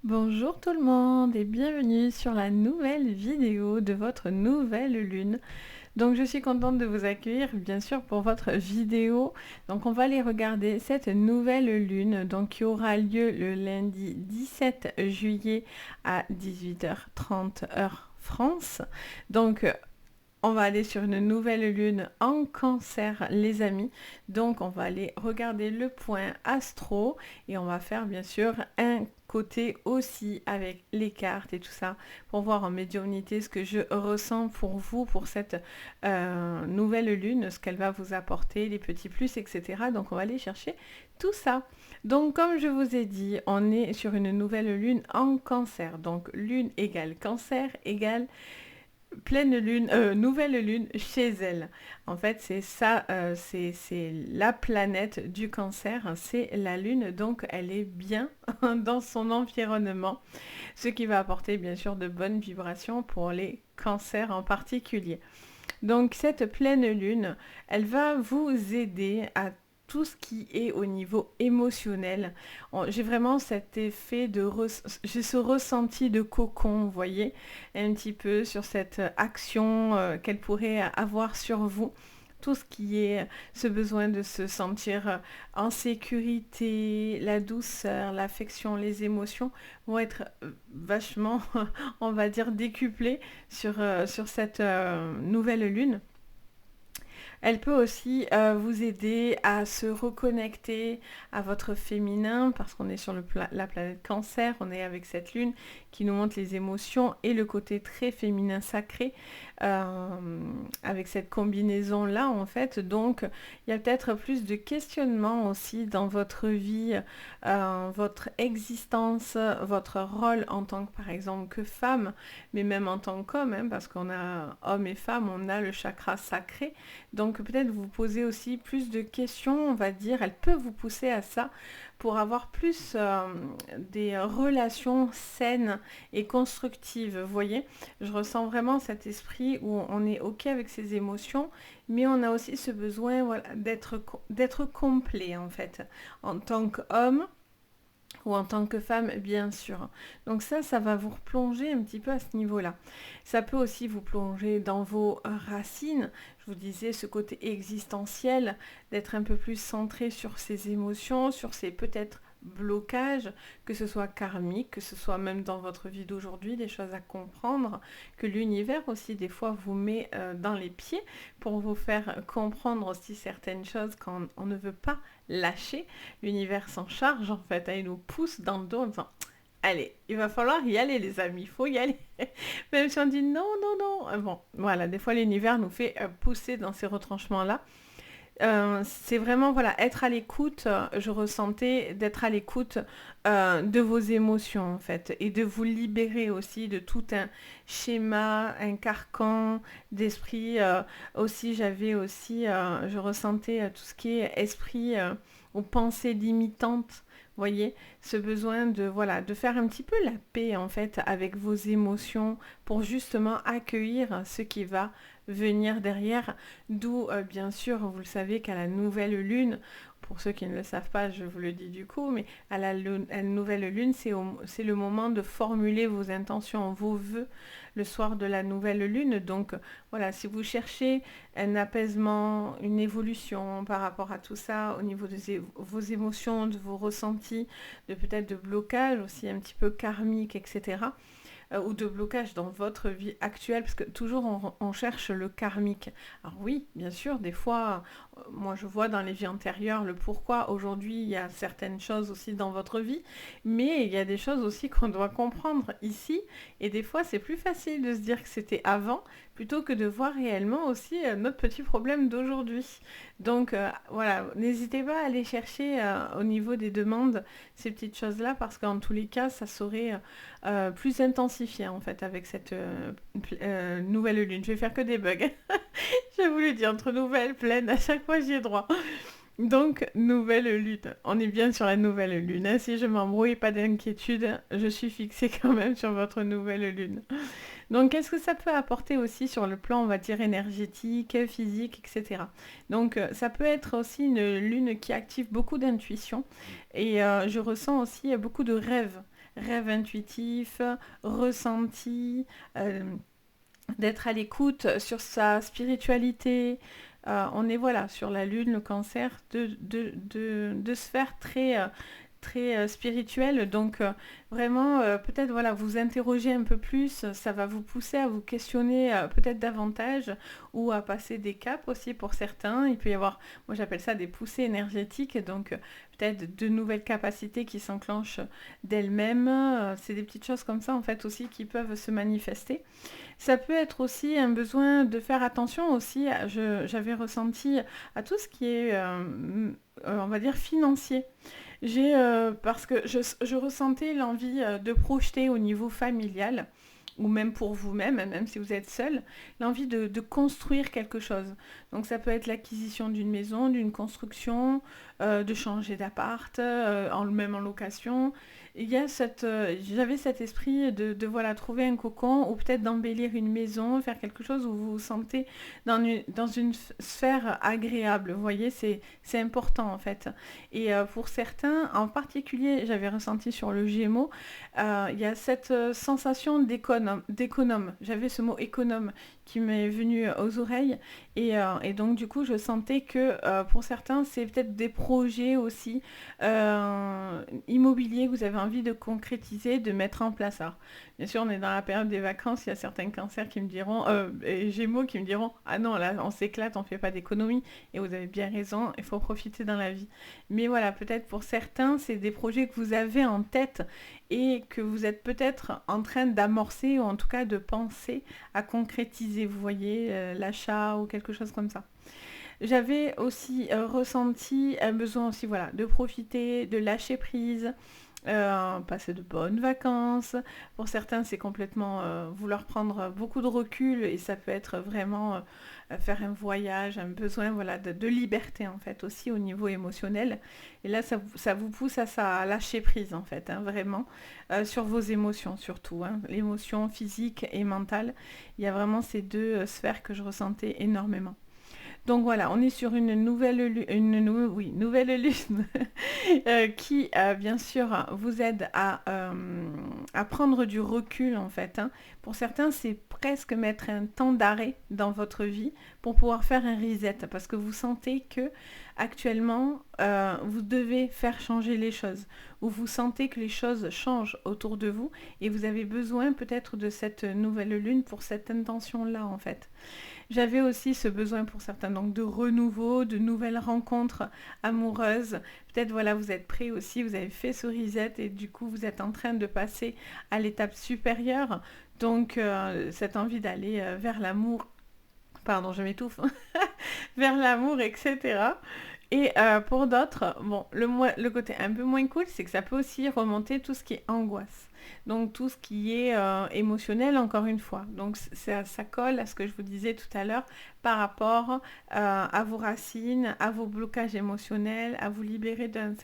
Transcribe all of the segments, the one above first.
Bonjour tout le monde et bienvenue sur la nouvelle vidéo de votre nouvelle lune. Donc je suis contente de vous accueillir bien sûr pour votre vidéo. Donc on va aller regarder cette nouvelle lune donc qui aura lieu le lundi 17 juillet à 18h30 heure France. Donc on va aller sur une nouvelle lune en cancer les amis. Donc on va aller regarder le point astro et on va faire bien sûr un côté aussi avec les cartes et tout ça pour voir en médiumnité ce que je ressens pour vous pour cette nouvelle lune, ce qu'elle va vous apporter, les petits plus, etc. Donc on va aller chercher tout ça. Donc comme je vous ai dit, on est sur une nouvelle lune en cancer. Donc lune égale cancer égale pleine lune, nouvelle lune chez elle. En fait, c'est ça, c'est la planète du cancer, c'est la lune, donc elle est bien dans son environnement, ce qui va apporter bien sûr de bonnes vibrations pour les cancers en particulier. Donc cette pleine lune, elle va vous aider à tout ce qui est au niveau émotionnel. J'ai vraiment cet effet j'ai ce ressenti de cocon, vous voyez, un petit peu sur cette action qu'elle pourrait avoir sur vous. Tout ce qui est ce besoin de se sentir en sécurité, la douceur, l'affection, les émotions vont être vachement, on va dire, décuplées sur cette nouvelle lune. Elle peut aussi vous aider à se reconnecter à votre féminin parce qu'on est sur la planète Cancer, on est avec cette lune qui nous montre les émotions et le côté très féminin sacré avec cette combinaison-là en fait. Donc il y a peut-être plus de questionnement aussi dans votre vie, votre existence, votre rôle en tant que par exemple que femme, mais même en tant qu'homme, hein, parce qu'on a homme et femme, on a le chakra sacré. Donc peut-être vous posez aussi plus de questions, on va dire, elle peut vous pousser à ça pour avoir plus des relations saines et constructives. Vous voyez, je ressens vraiment cet esprit où on est OK avec ses émotions, mais on a aussi ce besoin voilà, d'être complet en fait, en tant qu'homme ou en tant que femme, bien sûr. Donc ça va vous replonger un petit peu à ce niveau-là. Ça peut aussi vous plonger dans vos racines. Je vous disais, ce côté existentiel, d'être un peu plus centré sur ses émotions, sur ses peut-être blocages, que ce soit karmique, que ce soit même dans votre vie d'aujourd'hui, des choses à comprendre, que l'univers aussi des fois vous met dans les pieds pour vous faire comprendre aussi certaines choses quand on ne veut pas lâcher. L'univers s'en charge en fait, hein, il nous pousse dans le dos en disant allez, il va falloir y aller les amis, il faut y aller. Même si on dit non, non, non. Bon, voilà, des fois l'univers nous fait pousser dans ces retranchements-là. C'est vraiment, voilà, être à l'écoute, je ressentais d'être à l'écoute de vos émotions en fait, et de vous libérer aussi de tout un schéma, un carcan d'esprit. Aussi, j'avais aussi, je ressentais tout ce qui est esprit ou pensée limitante. Voyez, ce besoin de voilà de faire un petit peu la paix en fait avec vos émotions pour justement accueillir ce qui va venir derrière. D'où bien sûr, vous le savez qu'à la nouvelle lune, pour ceux qui ne le savent pas, je vous le dis du coup, mais à la nouvelle lune, c'est le moment de formuler vos intentions, vos vœux le soir de la nouvelle lune. Donc voilà, si vous cherchez un apaisement, une évolution par rapport à tout ça, au niveau de vos émotions, de vos ressentis, de peut-être de blocage aussi un petit peu karmique, etc., ou de blocage dans votre vie actuelle, parce que toujours on cherche le karmique. Alors oui, bien sûr, des fois, moi je vois dans les vies antérieures le pourquoi aujourd'hui il y a certaines choses aussi dans votre vie, mais il y a des choses aussi qu'on doit comprendre ici, et des fois c'est plus facile de se dire que c'était avant, plutôt que de voir réellement aussi notre petit problème d'aujourd'hui. Donc voilà, n'hésitez pas à aller chercher au niveau des demandes ces petites choses-là, parce qu'en tous les cas, ça serait plus intensifié en fait avec cette nouvelle lune. Je vais faire que des bugs. Je vous le dis, entre nouvelle, pleine, à chaque fois j'y ai droit. Donc, nouvelle lune. On est bien sur la nouvelle lune, hein. Si je m'embrouille, pas d'inquiétude, je suis fixée quand même sur votre nouvelle lune. Donc, qu'est-ce que ça peut apporter aussi sur le plan, on va dire, énergétique, physique, etc. Donc, ça peut être aussi une lune qui active beaucoup d'intuition. Et je ressens aussi beaucoup de rêves. rêve intuitif, ressenti, d'être à l'écoute sur sa spiritualité. On est voilà sur la lune, le cancer, de sphères très spirituelles. Donc vraiment, peut-être voilà, vous interroger un peu plus, ça va vous pousser à vous questionner peut-être davantage ou à passer des caps aussi pour certains. Il peut y avoir, moi j'appelle ça des poussées énergétiques, donc peut-être de nouvelles capacités qui s'enclenchent d'elles-mêmes. C'est des petites choses comme ça en fait aussi qui peuvent se manifester. Ça peut être aussi un besoin de faire attention aussi, j'avais ressenti à tout ce qui est, on va dire, financier. Parce que je ressentais l'envie de projeter au niveau familial, ou même pour vous-même, même si vous êtes seul, l'envie de construire quelque chose. Donc ça peut être l'acquisition d'une maison, d'une construction, de changer d'appart, même en location. J'avais cet esprit de voilà, trouver un cocon ou peut-être d'embellir une maison, faire quelque chose où vous vous sentez dans une sphère agréable. Vous voyez, c'est important en fait. Et pour certains, en particulier, j'avais ressenti sur le Gémeaux, il y a cette sensation d'économe. J'avais ce mot économe qui m'est venu aux oreilles. Et donc, du coup, je sentais que pour certains, c'est peut-être des projets aussi immobiliers que vous avez envie de concrétiser, de mettre en place. Alors, bien sûr, on est dans la période des vacances. Il y a certains cancers qui me diront, et Gémeaux qui me diront, ah non, là, on s'éclate, on ne fait pas d'économie. Et vous avez bien raison, il faut profiter dans la vie. Mais voilà, peut-être pour certains, c'est des projets que vous avez en tête et que vous êtes peut-être en train d'amorcer ou en tout cas de penser à concrétiser, vous voyez, l'achat ou quelque chose comme ça. J'avais aussi ressenti un besoin aussi, voilà, de profiter, de lâcher prise, passer de bonnes vacances. Pour certains, c'est complètement vouloir prendre beaucoup de recul et ça peut être vraiment faire un voyage, un besoin voilà, de liberté en fait, aussi au niveau émotionnel. Et là, ça vous pousse à lâcher prise en fait, hein, vraiment, sur vos émotions surtout, hein, l'émotion physique et mentale. Il y a vraiment ces deux sphères que je ressentais énormément. Donc voilà, on est sur une nouvelle lune qui, bien sûr, vous aide à prendre du recul, en fait, hein. Pour certains, c'est presque mettre un temps d'arrêt dans votre vie pour pouvoir faire un reset, parce que vous sentez que actuellement, vous devez faire changer les choses, ou vous sentez que les choses changent autour de vous, et vous avez besoin peut-être de cette nouvelle lune pour cette intention-là, en fait. J'avais aussi ce besoin pour certains donc de renouveau, de nouvelles rencontres amoureuses. Peut-être voilà, vous êtes prêts aussi, vous avez fait ce reset et du coup vous êtes en train de passer à l'étape supérieure. Donc cette envie d'aller vers l'amour, pardon, je m'étouffe, vers l'amour, etc. Et pour d'autres, bon, le côté un peu moins cool, c'est que ça peut aussi remonter tout ce qui est angoisse. Donc tout ce qui est émotionnel, encore une fois. Donc ça colle à ce que je vous disais tout à l'heure par rapport à vos racines, à vos blocages émotionnels, à vous libérer d'un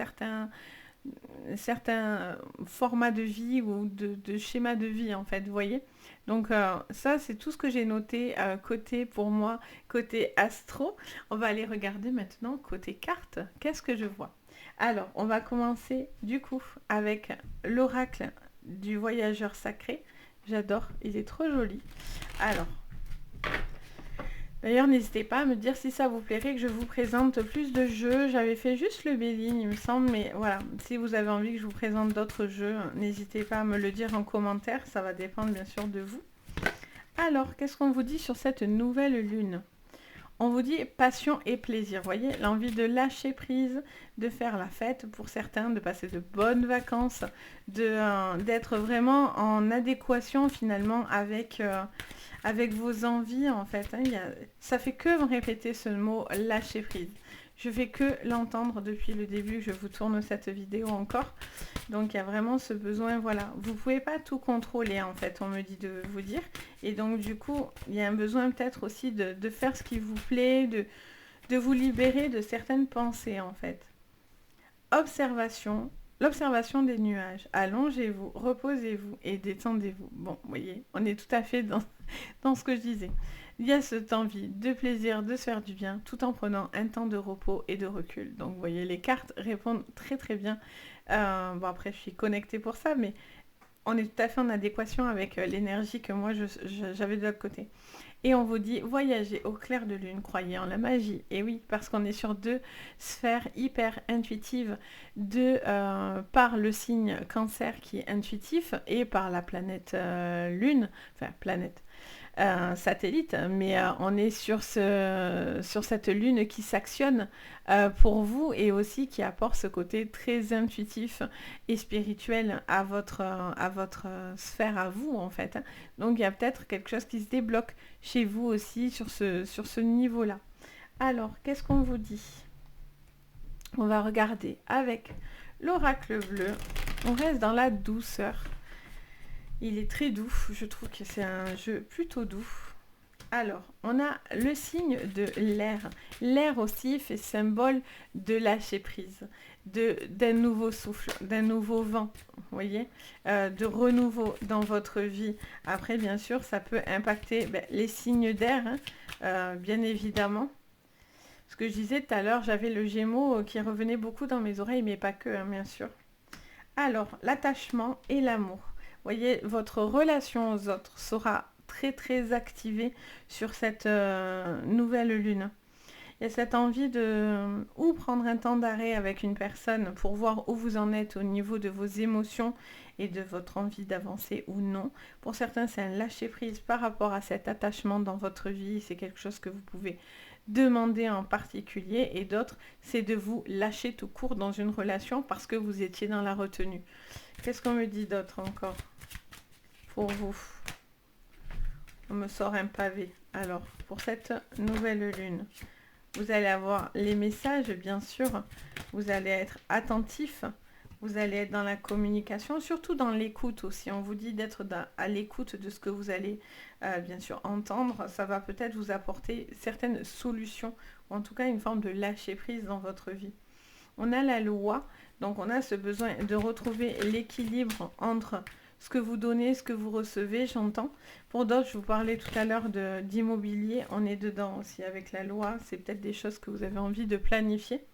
certain format de vie ou de schéma de vie, en fait, vous voyez. Donc ça, c'est tout ce que j'ai noté côté, pour moi, côté astro. On va aller regarder maintenant côté carte. Qu'est-ce que je vois? Alors, on va commencer du coup avec l'oracle du voyageur sacré. J'adore, il est trop joli. Alors, d'ailleurs, n'hésitez pas à me dire si ça vous plairait que je vous présente plus de jeux. J'avais fait juste le Béline, il me semble, mais voilà, si vous avez envie que je vous présente d'autres jeux, n'hésitez pas à me le dire en commentaire, ça va dépendre bien sûr de vous. Alors, qu'est-ce qu'on vous dit sur cette nouvelle lune? On vous dit passion et plaisir, vous voyez, l'envie de lâcher prise, de faire la fête pour certains, de passer de bonnes vacances, d'être vraiment en adéquation finalement avec vos envies en fait, hein. Ça fait que me répéter ce mot lâcher prise. Je fais que l'entendre depuis le début que je vous tourne cette vidéo encore. Donc il y a vraiment ce besoin, voilà. Vous ne pouvez pas tout contrôler en fait, on me dit de vous dire. Et donc du coup, il y a un besoin peut-être aussi de faire ce qui vous plaît, de vous libérer de certaines pensées en fait. Observation. L'observation des nuages. Allongez-vous, reposez-vous et détendez-vous. Bon, vous voyez, on est tout à fait dans ce que je disais. Il y a cette envie de plaisir, de se faire du bien, tout en prenant un temps de repos et de recul. Donc, vous voyez, les cartes répondent très très bien. Bon, après, je suis connectée pour ça, mais on est tout à fait en adéquation avec l'énergie que moi j'avais de l'autre côté. Et on vous dit, voyagez au clair de lune, croyez en la magie. Et oui, parce qu'on est sur deux sphères hyper intuitives, par le signe cancer qui est intuitif et par la planète lune, enfin planète, satellite, mais on est sur cette lune qui s'actionne pour vous et aussi qui apporte ce côté très intuitif et spirituel à votre sphère à vous en fait. Donc il y a peut-être quelque chose qui se débloque chez vous aussi sur ce niveau-là. Alors, qu'est-ce qu'on vous dit? On va regarder avec l'oracle bleu. On reste dans la douceur. Il est très doux, je trouve que c'est un jeu plutôt doux. Alors, on a le signe de l'air. L'air aussi fait symbole de lâcher prise, d'un nouveau souffle, d'un nouveau vent, vous voyez, de renouveau dans votre vie. Après, bien sûr, ça peut impacter les signes d'air, hein, bien évidemment. Ce que je disais tout à l'heure, j'avais le Gémeaux qui revenait beaucoup dans mes oreilles, mais pas que, hein, bien sûr. Alors, l'attachement et l'amour. Vous voyez, votre relation aux autres sera très très activée sur cette nouvelle lune. Il y a cette envie de ou prendre un temps d'arrêt avec une personne pour voir où vous en êtes au niveau de vos émotions et de votre envie d'avancer ou non. Pour certains, c'est un lâcher-prise par rapport à cet attachement dans votre vie. C'est quelque chose que vous pouvez demander en particulier, et d'autres, c'est de vous lâcher tout court dans une relation parce que vous étiez dans la retenue. Qu'est-ce qu'on me dit d'autre encore pour vous? On me sort un pavé. Alors, pour cette nouvelle lune, vous allez avoir les messages, bien sûr. Vous allez être attentif. Vous allez être dans la communication, surtout dans l'écoute aussi. On vous dit d'être à l'écoute de ce que vous allez, bien sûr, entendre. Ça va peut-être vous apporter certaines solutions, ou en tout cas une forme de lâcher-prise dans votre vie. On a la loi, donc on a ce besoin de retrouver l'équilibre entre ce que vous donnez, ce que vous recevez, j'entends. Pour d'autres, je vous parlais tout à l'heure d'immobilier, on est dedans aussi avec la loi. C'est peut-être des choses que vous avez envie de planifier.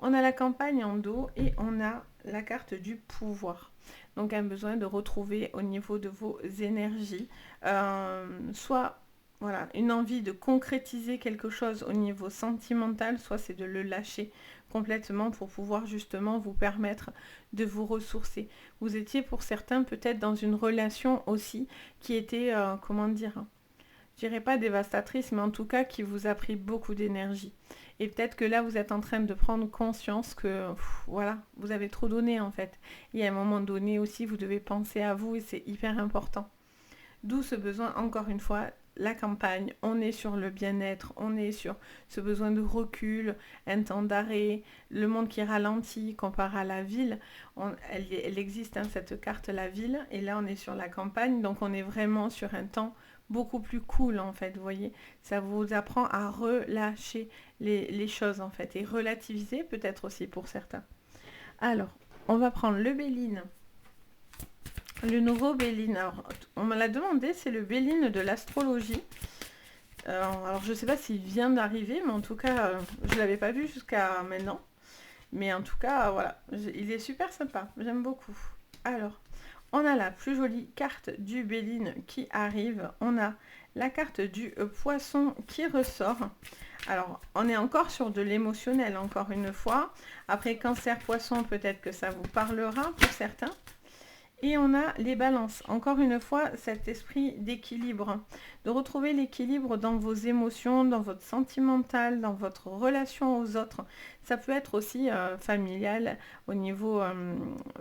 On a la campagne en dos et on a la carte du pouvoir. Donc un besoin de retrouver au niveau de vos énergies, soit voilà, une envie de concrétiser quelque chose au niveau sentimental, soit c'est de le lâcher complètement pour pouvoir justement vous permettre de vous ressourcer. Vous étiez pour certains peut-être dans une relation aussi qui était, comment dire, je dirais pas dévastatrice, mais en tout cas qui vous a pris beaucoup d'énergie. Et peut-être que là, vous êtes en train de prendre conscience que, voilà, vous avez trop donné en fait. Et à un moment donné aussi, vous devez penser à vous et c'est hyper important. D'où ce besoin, encore une fois, la campagne, on est sur le bien-être, on est sur ce besoin de recul, un temps d'arrêt, le monde qui ralentit comparé à la ville. Elle existe, hein, cette carte, la ville, et là on est sur la campagne, donc on est vraiment sur un temps beaucoup plus cool en fait, vous voyez. Ça vous apprend à relâcher les choses en fait, et relativiser peut-être aussi pour certains. Alors, on va prendre le Béline. Le nouveau Béline, alors on me l'a demandé, c'est le Béline de l'astrologie. Alors je ne sais pas s'il vient d'arriver, mais en tout cas, je ne l'avais pas vu jusqu'à maintenant. Mais en tout cas, voilà, il est super sympa, j'aime beaucoup. Alors, on a la plus jolie carte du Béline qui arrive. On a la carte du poisson qui ressort. Alors, on est encore sur de l'émotionnel, encore une fois. Après, cancer, poisson, peut-être que ça vous parlera pour certains. Et on a les balances. Encore une fois, cet esprit d'équilibre. De retrouver l'équilibre dans vos émotions, dans votre sentimental, dans votre relation aux autres. Ça peut être aussi familial au niveau,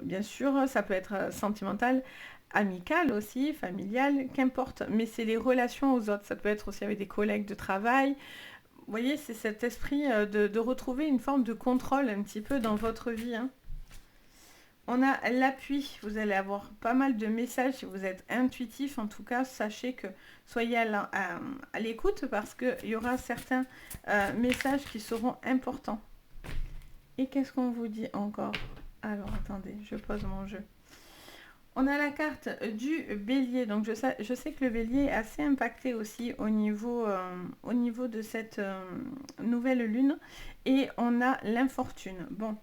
bien sûr, ça peut être sentimental, amical aussi, familial, qu'importe. Mais c'est les relations aux autres. Ça peut être aussi avec des collègues de travail. Vous voyez, c'est cet esprit de retrouver une forme de contrôle un petit peu dans votre vie, hein. On a l'appui, vous allez avoir pas mal de messages si vous êtes intuitif. En tout cas, sachez que soyez à l'écoute parce qu'il y aura certains messages qui seront importants. Et qu'est-ce qu'on vous dit encore? Alors, attendez, je pose mon jeu. On a la carte du bélier. Donc, je sais que le bélier est assez impacté aussi au niveau de cette nouvelle lune. Et on a l'infortune. Bon.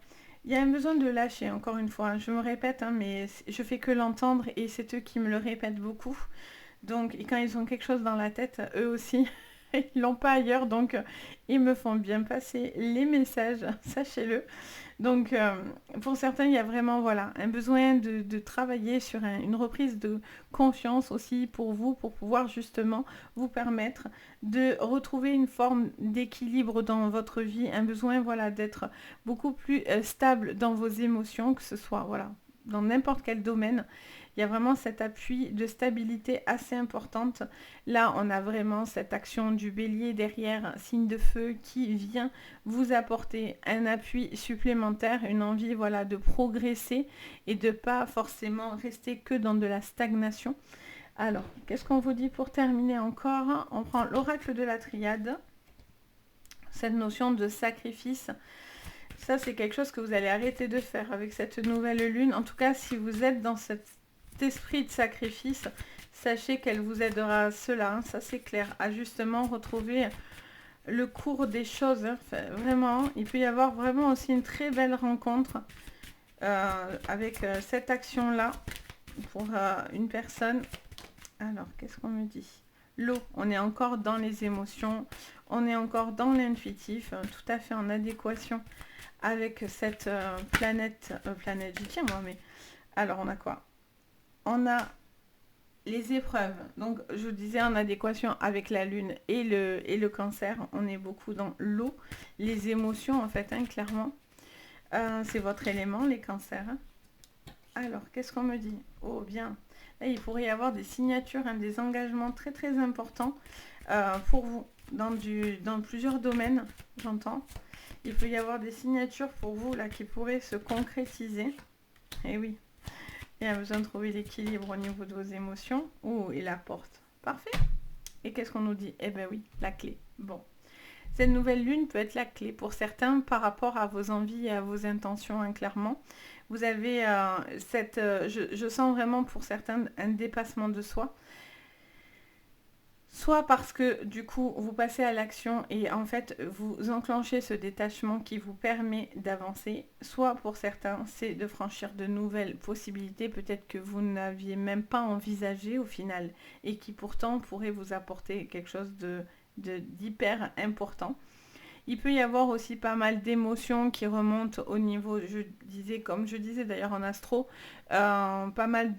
Il y a un besoin de lâcher, encore une fois, hein. Je me répète, hein, mais je fais que l'entendre et c'est eux qui me le répètent beaucoup. Donc, et quand ils ont quelque chose dans la tête, eux aussi, ils l'ont pas ailleurs. Donc, ils me font bien passer les messages, sachez-le. Donc, pour certains, il y a vraiment voilà, un besoin de travailler sur une reprise de confiance aussi pour vous, pour pouvoir justement vous permettre de retrouver une forme d'équilibre dans votre vie, un besoin voilà, d'être beaucoup plus stable dans vos émotions, que ce soit voilà, dans n'importe quel domaine. Il y a vraiment cet appui de stabilité assez importante. Là, on a vraiment cette action du bélier derrière, signe de feu, qui vient vous apporter un appui supplémentaire, une envie voilà, de progresser et de pas forcément rester que dans de la stagnation. Alors, qu'est-ce qu'on vous dit pour terminer encore? On prend l'oracle de la triade, cette notion de sacrifice. Ça, c'est quelque chose que vous allez arrêter de faire avec cette nouvelle lune. En tout cas, si vous êtes dans cet esprit de sacrifice, sachez qu'elle vous aidera à cela, hein, ça c'est clair, à justement retrouver le cours des choses. Hein. Enfin, vraiment, il peut y avoir vraiment aussi une très belle rencontre avec cette action-là pour une personne. Alors, qu'est-ce qu'on me dit? L'eau, on est encore dans les émotions, on est encore dans l'intuitif, tout à fait en adéquation avec cette planète, j'y tiens moi, mais alors on a quoi? On a les épreuves, donc je vous disais en adéquation avec la lune et le cancer, on est beaucoup dans l'eau, les émotions en fait, hein, clairement. C'est votre élément, les cancers. Hein. Alors, qu'est-ce qu'on me dit? Oh, bien. Là, il pourrait y avoir des signatures, hein, des engagements très très importants pour vous, dans plusieurs domaines, j'entends. Il peut y avoir des signatures pour vous là qui pourraient se concrétiser. Et oui, il y a besoin de trouver l'équilibre au niveau de vos émotions. Oh, et la porte. Parfait. Et qu'est-ce qu'on nous dit? Eh bien oui, la clé. Bon. Cette nouvelle lune peut être la clé pour certains par rapport à vos envies et à vos intentions, hein, clairement. Vous avez je sens vraiment pour certains un dépassement de soi. Soit parce que du coup vous passez à l'action et en fait vous enclenchez ce détachement qui vous permet d'avancer, soit pour certains c'est de franchir de nouvelles possibilités peut-être que vous n'aviez même pas envisagé au final et qui pourtant pourraient vous apporter quelque chose d'hyper important. Il peut y avoir aussi pas mal d'émotions qui remontent au niveau, comme je disais d'ailleurs en astro, pas mal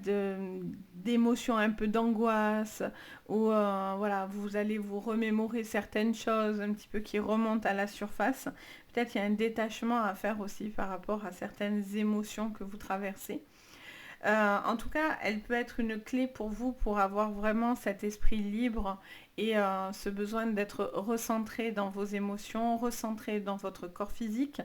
d'émotions, un peu d'angoisse, où voilà, vous allez vous remémorer certaines choses un petit peu qui remontent à la surface. Peut-être qu'il y a un détachement à faire aussi par rapport à certaines émotions que vous traversez. En tout cas, elle peut être une clé pour vous pour avoir vraiment cet esprit libre et ce besoin d'être recentré dans vos émotions, recentré dans votre corps physique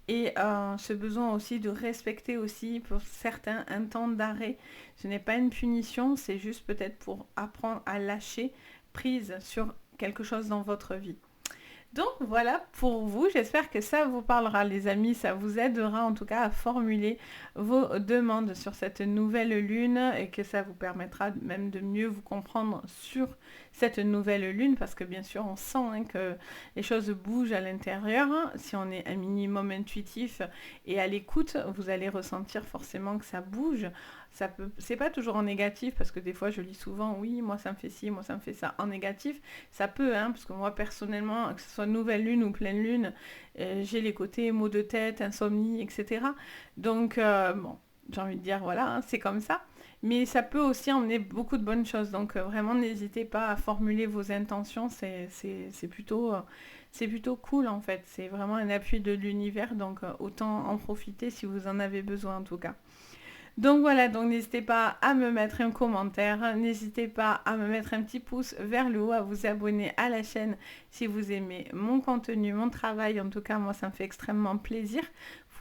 et ce besoin aussi de respecter aussi pour certains un temps d'arrêt. Ce n'est pas une punition, c'est juste peut-être pour apprendre à lâcher prise sur quelque chose dans votre vie. Donc voilà pour vous, j'espère que ça vous parlera les amis, ça vous aidera en tout cas à formuler vos demandes sur cette nouvelle lune et que ça vous permettra même de mieux vous comprendre sur cette nouvelle lune parce que bien sûr on sent hein, que les choses bougent à l'intérieur. Si on est un minimum intuitif et à l'écoute, vous allez ressentir forcément que ça bouge. C'est pas toujours en négatif parce que des fois je lis souvent oui moi ça me fait ci, moi ça me fait ça en négatif, ça peut hein, parce que moi personnellement que ce soit nouvelle lune ou pleine lune, j'ai les côtés maux de tête, insomnie, etc. Donc bon, j'ai envie de dire voilà, hein, c'est comme ça. Mais ça peut aussi emmener beaucoup de bonnes choses. Donc vraiment n'hésitez pas à formuler vos intentions, c'est plutôt cool en fait. C'est vraiment un appui de l'univers, donc autant en profiter si vous en avez besoin en tout cas. Donc voilà, donc n'hésitez pas à me mettre un commentaire, n'hésitez pas à me mettre un petit pouce vers le haut, à vous abonner à la chaîne si vous aimez mon contenu, mon travail. En tout cas, moi, ça me fait extrêmement plaisir.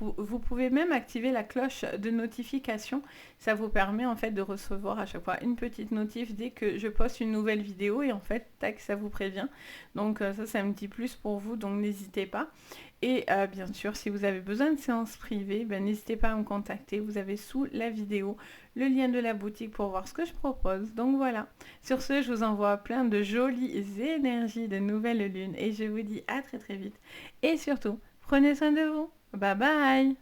Vous pouvez même activer la cloche de notification. Ça vous permet en fait de recevoir à chaque fois une petite notif dès que je poste une nouvelle vidéo et en fait, tac, ça vous prévient. Donc ça, c'est un petit plus pour vous, donc n'hésitez pas. Et bien sûr, si vous avez besoin de séances privées, ben, n'hésitez pas à me contacter. Vous avez sous la vidéo le lien de la boutique pour voir ce que je propose. Donc voilà. Sur ce, je vous envoie plein de jolies énergies de nouvelle lune et je vous dis à très très vite. Et surtout, prenez soin de vous. Bye bye!